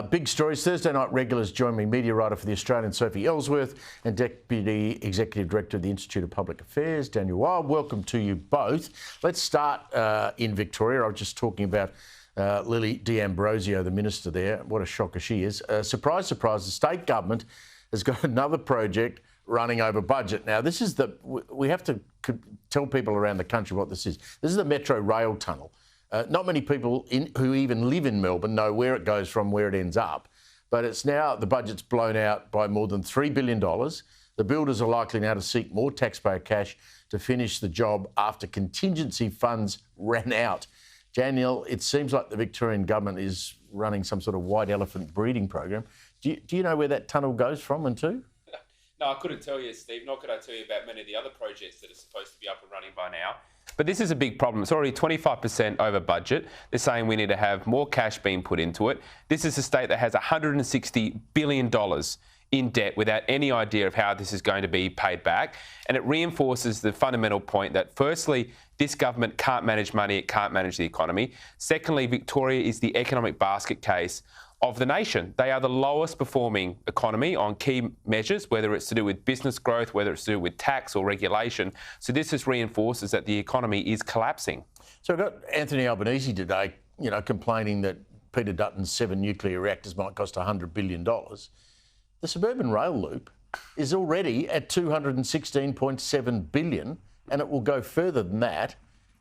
Big stories. Thursday night regulars join me, media writer for The Australian, Sophie Ellsworth, and Deputy Executive Director of the Institute of Public Affairs, Daniel Wild. Welcome to you both. Let's start in Victoria. I was just talking about Lily D'Ambrosio, the minister there. What a shocker she is. Surprise, surprise, the state government has got another project running over budget. Now, this is we have to tell people around the country what this is. This is the Metro Rail Tunnel. Not many people who even live in Melbourne know where it goes from, where it ends up. But it's now, the budget's blown out by more than $3 billion. The builders are likely now to seek more taxpayer cash to finish the job after contingency funds ran out. Daniel, it seems like the Victorian government is running some sort of white elephant breeding program. Do you know where that tunnel goes from and to? No, I couldn't tell you, Steve, nor could I tell you about many of the other projects that are supposed to be up and running by now. But this is a big problem. It's already 25% over budget. They're saying we need to have more cash being put into it. This is a state that has $160 billion in debt without any idea of how this is going to be paid back. And it reinforces the fundamental point that, firstly, this government can't manage money, it can't manage the economy. Secondly, Victoria is the economic basket case of the nation. They are the lowest performing economy on key measures, whether it's to do with business growth, whether it's to do with tax or regulation. So this just reinforces that the economy is collapsing. So we've got Anthony Albanese today, complaining that Peter Dutton's 7 nuclear reactors might cost $100 billion. The suburban rail loop is already at $216.7 billion, and it will go further than that.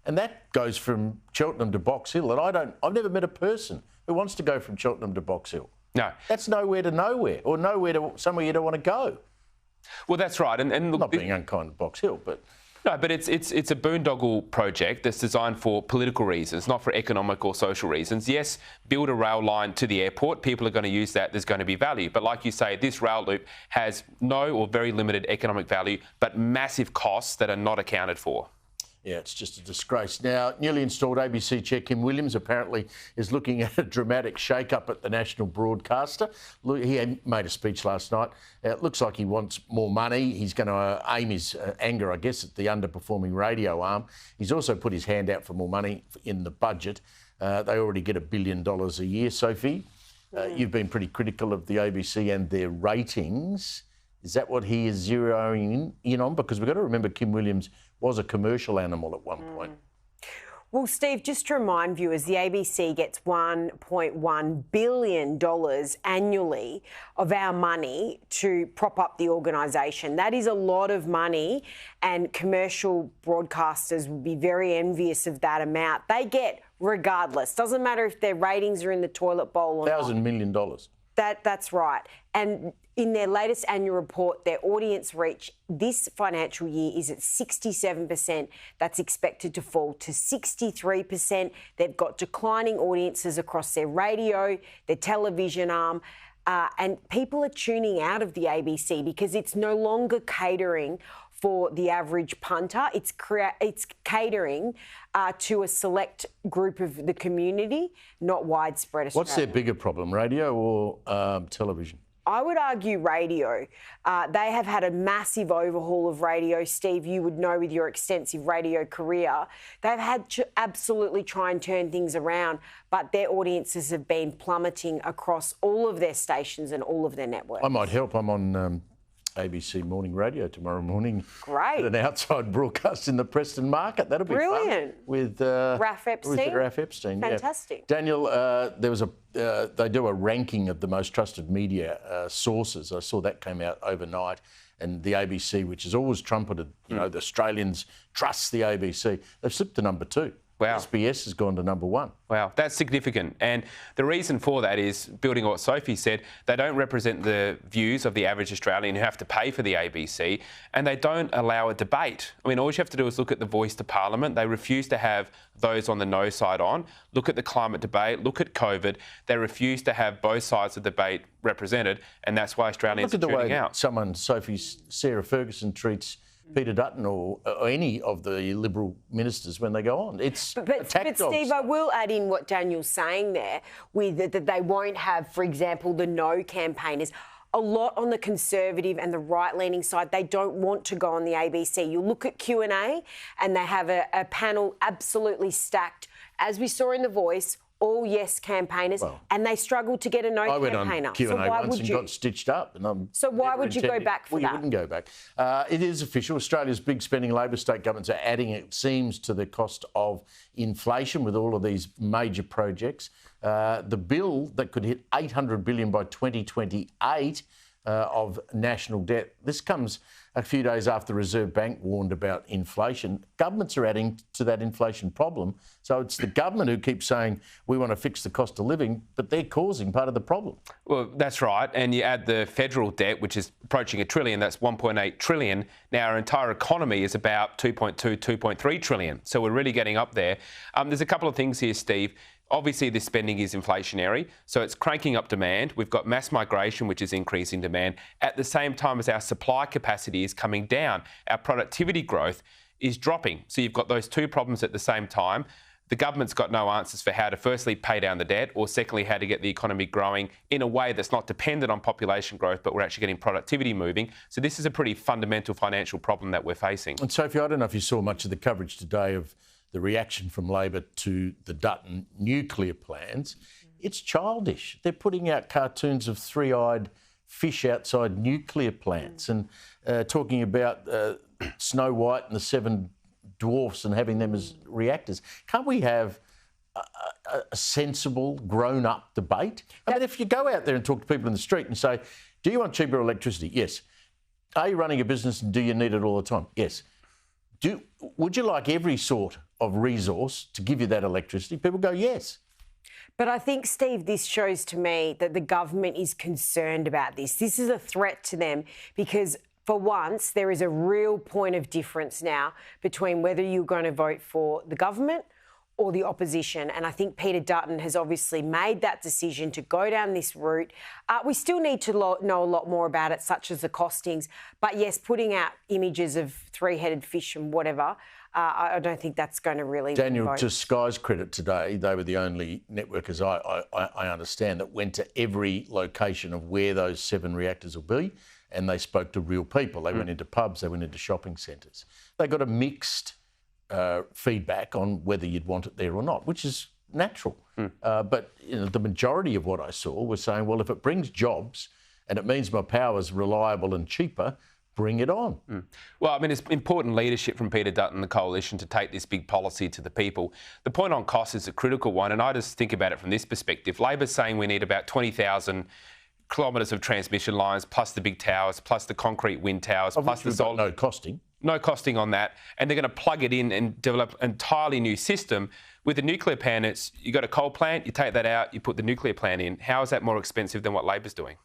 And that goes from Cheltenham to Box Hill. And I've never met a person who wants to go from Cheltenham to Box Hill. No. That's nowhere to nowhere, or nowhere to somewhere you don't want to go. Well, that's right. And look, not being unkind to Box Hill, but... No, but it's a boondoggle project that's designed for political reasons, not for economic or social reasons. Yes, build a rail line to the airport. People are going to use that. There's going to be value. But like you say, this rail loop has no or very limited economic value, but massive costs that are not accounted for. Yeah, it's just a disgrace. Now, newly installed ABC chair Kim Williams apparently is looking at a dramatic shake-up at the national broadcaster. He made a speech last night. It looks like he wants more money. He's going to aim his anger, I guess, at the underperforming radio arm. He's also put his hand out for more money in the budget. They already get $1 billion a year. Sophie, you've been pretty critical of the ABC and their ratings. Is that what he is zeroing in on? Because we've got to remember Kim Williams was a commercial animal at one point. Well, Steve, just to remind viewers, the ABC gets $1.1 billion annually of our money to prop up the organisation. That is a lot of money, and commercial broadcasters would be very envious of that amount. They get regardless. Doesn't matter if their ratings are in the toilet bowl or not. $1,000 million. That's right. And in their latest annual report, their audience reach this financial year is at 67%. That's expected to fall to 63%. They've got declining audiences across their radio, their television arm, and people are tuning out of the ABC because it's no longer catering for the average punter. It's catering to a select group of the community, not widespread Australia. What's their bigger problem, radio or television? I would argue radio. They have had a massive overhaul of radio. Steve, you would know with your extensive radio career. They've had to absolutely try and turn things around, but their audiences have been plummeting across all of their stations and all of their networks. I might help. I'm on ABC Morning Radio tomorrow morning. Great. At an outside broadcast in the Preston Market. That'll be brilliant. Fun. With Raph Epstein. With Raph Epstein. Fantastic. Yeah. Daniel, there was they do a ranking of the most trusted media sources. I saw that came out overnight, and the ABC, which has always trumpeted, the Australians trust the ABC, they've slipped to number 2. Wow. SBS has gone to number 1. Wow, that's significant. And the reason for that is, building on what Sophie said, they don't represent the views of the average Australian who have to pay for the ABC, and they don't allow a debate. I mean, all you have to do is look at the Voice to Parliament. They refuse to have those on the no side on. Look at the climate debate, look at COVID. They refuse to have both sides of the debate represented, and that's why Australians are tuning out. Look at the way someone, Sarah Ferguson, treats Peter Dutton or any of the Liberal ministers when they go on. It's but Steve, I will add in what Daniel's saying there, with that they won't have, for example, the no campaigners. A lot on the Conservative and the right-leaning side, they don't want to go on the ABC. You look at Q&A and they have a panel absolutely stacked, as we saw in The Voice, all yes campaigners, and they struggled to get a no I went campaigner. on Q&A so why once would and you? got stitched up. And So why would you go back for that? You wouldn't go back. It is official. Australia's big spending Labor state governments are adding, it seems, to the cost of inflation with all of these major projects. The bill that could hit $800 billion by 2028 of national debt. This comes a few days after the Reserve Bank warned about inflation. Governments are adding to that inflation problem. So it's the government who keeps saying we want to fix the cost of living, but they're causing part of the problem. Well, that's right. And you add the federal debt, which is approaching $1 trillion. That's $1.8 trillion. Now, our entire economy is about $2.2, $2.3 trillion. So we're really getting up there. There's a couple of things here, Steve. Obviously, this spending is inflationary, so it's cranking up demand. We've got mass migration, which is increasing demand. At the same time as our supply capacity is coming down, our productivity growth is dropping. So you've got those two problems at the same time. The government's got no answers for how to firstly pay down the debt, or secondly, how to get the economy growing in a way that's not dependent on population growth, but we're actually getting productivity moving. So this is a pretty fundamental financial problem that we're facing. And Sophie, I don't know if you saw much of the coverage today of the reaction from Labor to the Dutton nuclear plans. It's childish. They're putting out cartoons of three-eyed fish outside nuclear plants and talking about Snow White and the seven dwarfs and having them as reactors. Can't we have a sensible, grown-up debate? I mean, if you go out there and talk to people in the street and say, do you want cheaper electricity? Yes. Are you running a business and do you need it all the time? Yes. Would you like every sort of resource to give you that electricity? People go, yes. But I think, Steve, this shows to me that the government is concerned about this. This is a threat to them because, for once, there is a real point of difference now between whether you're going to vote for the government or the opposition. And I think Peter Dutton has obviously made that decision to go down this route. We still need to know a lot more about it, such as the costings. But yes, putting out images of three-headed fish and whatever, I don't think that's going to really Daniel, vote. to Sky's credit today, they were the only network, as I understand, that went to every location of where those seven reactors will be, and they spoke to real people. They went into pubs, they went into shopping centres. They got a mixed feedback on whether you'd want it there or not, which is natural. But the majority of what I saw was saying, well, if it brings jobs and it means my power's reliable and cheaper, bring it on. Well, I mean, it's important leadership from Peter Dutton and the coalition to take this big policy to the people. The point on cost is a critical one, and I just think about it from this perspective. Labor's saying we need about 20,000 kilometres of transmission lines, plus the big towers, plus the concrete wind towers, plus the solar. No costing. No costing on that, and they're going to plug it in and develop an entirely new system. With the nuclear plant, you got a coal plant, you take that out, you put the nuclear plant in. How is that more expensive than what Labor's doing?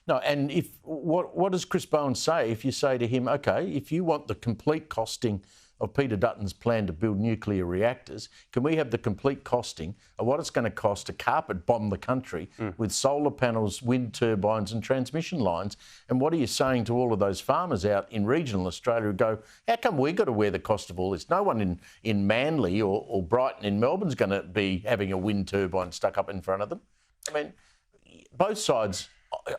No, and what does Chris Bowen say if you say to him, OK, if you want the complete costing of Peter Dutton's plan to build nuclear reactors, can we have the complete costing of what it's going to cost to carpet bomb the country with solar panels, wind turbines and transmission lines? And what are you saying to all of those farmers out in regional Australia who go, how come we got to wear the cost of all this? No one in Manly or Brighton in Melbourne's going to be having a wind turbine stuck up in front of them. I mean, both sides,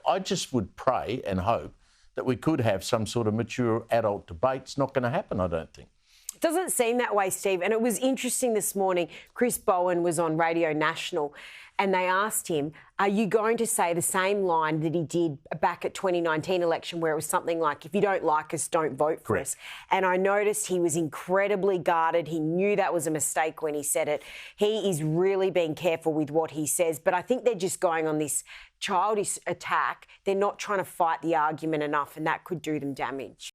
I just would pray and hope that we could have some sort of mature adult debate. It's not going to happen, I don't think. It doesn't seem that way, Steve. And it was interesting this morning. Chris Bowen was on Radio National and they asked him, are you going to say the same line that he did back at 2019 election where it was something like, if you don't like us, don't vote for us? And I noticed he was incredibly guarded. He knew that was a mistake when he said it. He is really being careful with what he says. But I think they're just going on this childish attack. They're not trying to fight the argument enough, and that could do them damage.